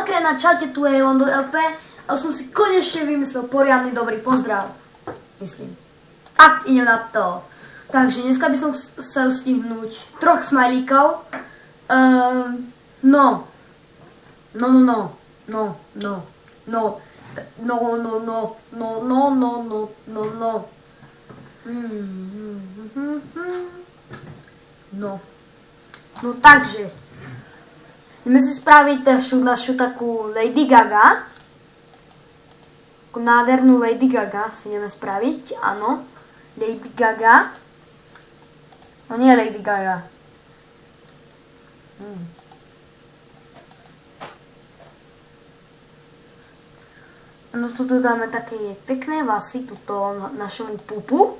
Makrena, čaute, tu je Londo LP a som si konečne vymyslel poriadny dobrý pozdrav. Myslím. Tak, idem na to. Takže dneska by som chcel stihnúť 3 smajlíkov. No. No takže, ideme si spraviť našu takú Lady Gaga. Takú nádhernú Lady Gaga si ideme spraviť, áno. Lady Gaga. No nie Lady Gaga. No tu dáme také pekné vlasy, tuto našemu pupu.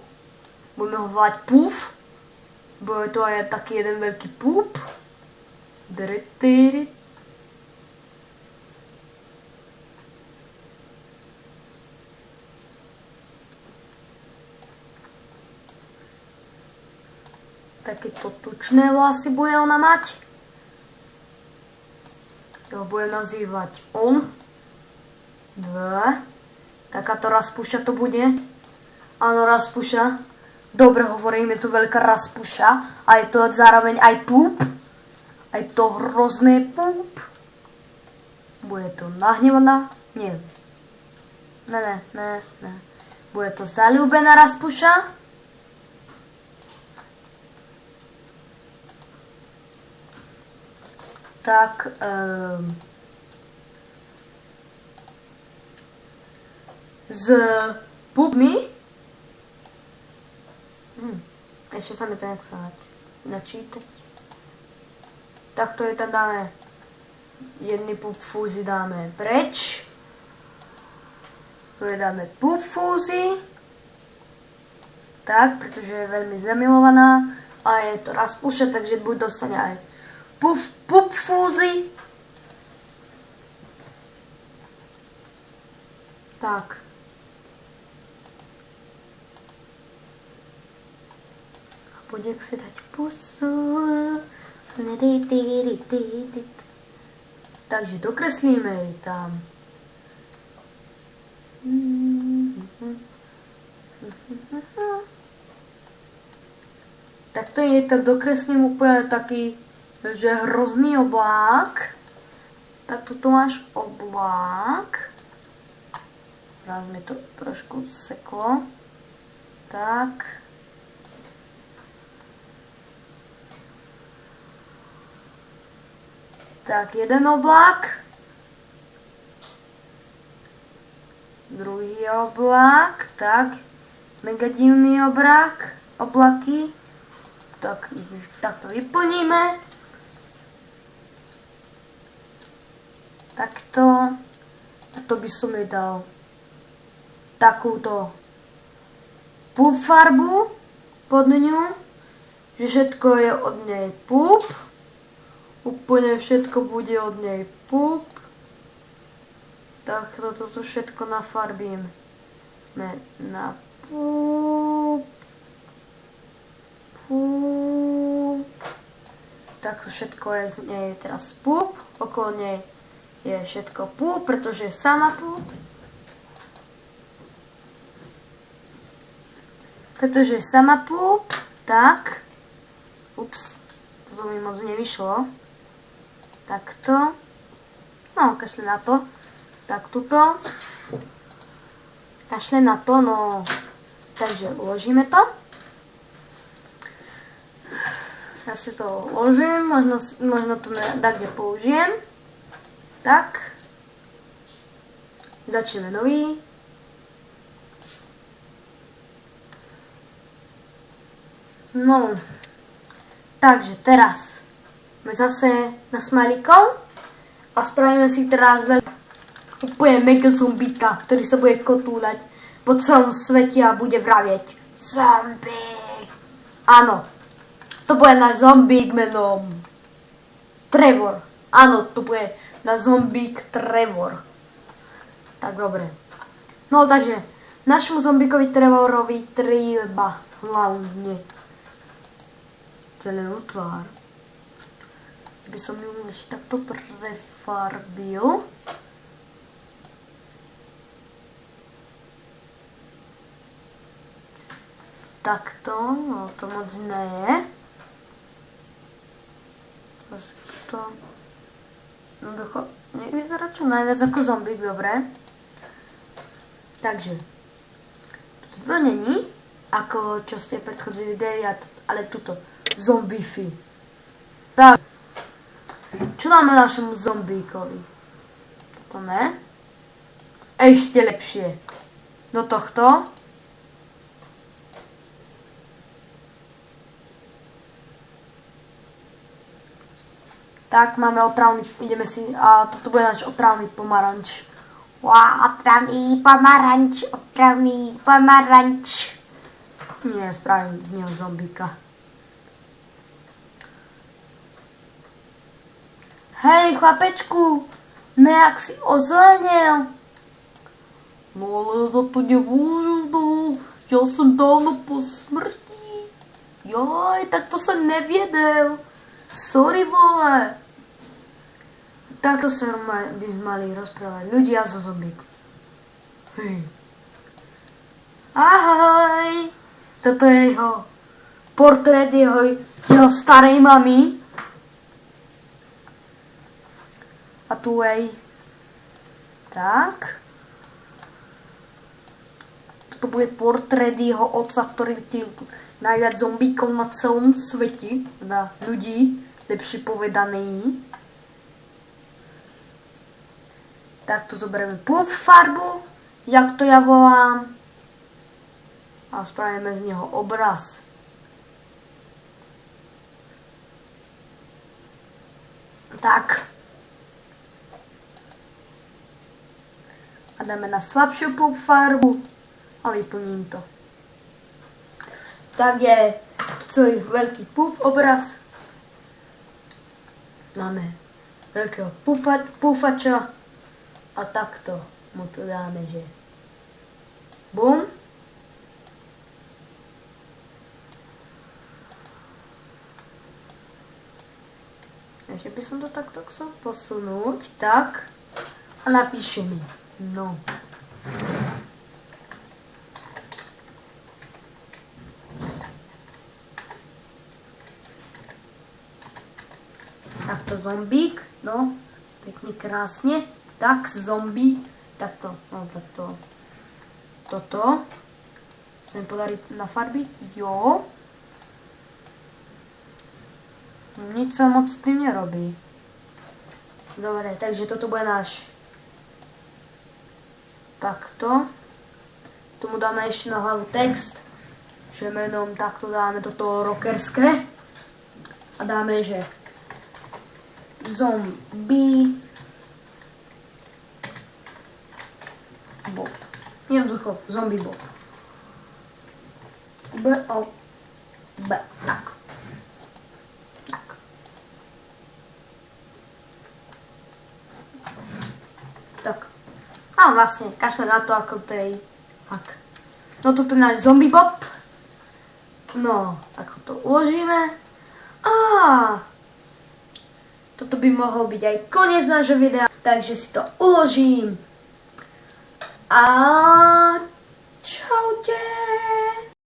Budeme ho volať Puf. Bude to aj taký jeden veľký pup. Takéto tučné vlasy bude ona mať. To bude nazývať on. Takáto Raspuša to bude. Áno, Raspuša. Dobre hovorím, je to veľká Raspuša. A je to zároveň aj pup. Aj to hrozné pup. Bude to nahnevaná? Nie. Ne. Bude to zaľúbená Raspuša. Tak, s pupmi. Ešte sa mi to nejak načítať. Takto je tam dáme. Jedný pup fúzy dáme preč. Tu je dáme pup fúzy. Tak, pretože je veľmi zamilovaná. A je to Raspuša, takže buď dostane aj pup fúzy. Tak. Bude si dať pusu. Takže dokreslíme jej tam. Tak to je tam dokreslím úplne taký, že hrozný oblák. Tak tuto máš oblák. Raz mi to trošku seklo. Tak. Tak, jeden oblák. Druhý oblák. Tak, mega divný oblaky. Tak to vyplníme. Takto. A to by som jej dal takúto pup farbu pod ňu. Že všetko je od nej pup. Úplne všetko bude od nej pup. Tak toto tu všetko nafarbíme na pup. Tak to všetko je z nej teraz pup. Okolo nej je všetko pup, pretože je sama pup. Pretože je sama pup. Tak. Ups. To mi moc nevyšlo. Takto. No, kašle na to. Tak tuto. Kašle na to, no. Takže uložíme to. Ja si to uložím, možno to kde použijem. Tak. Začneme nový. No. Takže teraz sme zase na smajlíkov a spravíme si teraz úplne mega zombíka, ktorý sa bude kotúľať po celom svete a bude vravieť zombík. Áno, to bude náš zombík menom Trevor. Áno, to bude náš zombík Trevor. Tak dobre. No takže, našemu zombíkovi Trevorovi treba hlavne zelenú tvár. By som ju ešte takto prefarbila. nafarbil. Takto, no to moc ne je. To nech vyzerá čo najviac ako zombík, dobre. Takže, to není, ako čo ste predchodzili videli, ale tuto, zombífi. Tak, čo dáme našemu zombíkovi? Toto ne. Ešte lepšie. Do tohto. Tak, máme otravný, ideme si, a toto bude náš otravný pomaranč. Wow, otravný pomaranč. Nie, spravím z neho zombíka. Hej, chlapečku, nejak si ozelenil. No ale za to nemôžu, no. Ja som dávno po smrti. Joj, tak to som neviedel. Sorry, vole. Takto sa by mali rozprávať ľudia so zombíkom. Hej. Ahoj. Toto je jeho portrét jeho starej mamy. A tu jej. Tak. Toto bude portrét jeho otca, ktorý najviac zombíkov na celom svete, teda ľudí, lepšie povedaný. Tak tu zoberieme púf farbu, jak to ja volám, a spravíme z neho obraz. Tak. A dáme na slabšiu púf farbu a vyplním to. Tak je celý veľký púf obraz. Máme veľkého púfača a takto mu to dáme, že bum. Ešte by som to takto chcel posunúť, tak, a napíšeme, no. Takto zombík, no, pekne krásne, tak zombí, takto, no takto, toto, sa mi podarí nafarbiť, jo. Nič sa moc s tým nerobí. Dobre, takže toto bude náš. Takto. Tomu dáme ešte na hlavu text, že menom takto dáme do toho rockerské. A dáme, že zombie bot. Jednoducho, zombie bot. B-O-B. Tak. Tak. A vlastne, kašle na to, ako to je. Tak. No toto je náš zombie bob. No, ako to uložíme. A toto by mohol byť aj koniec nášho videa. Takže si to uložím. A čaute.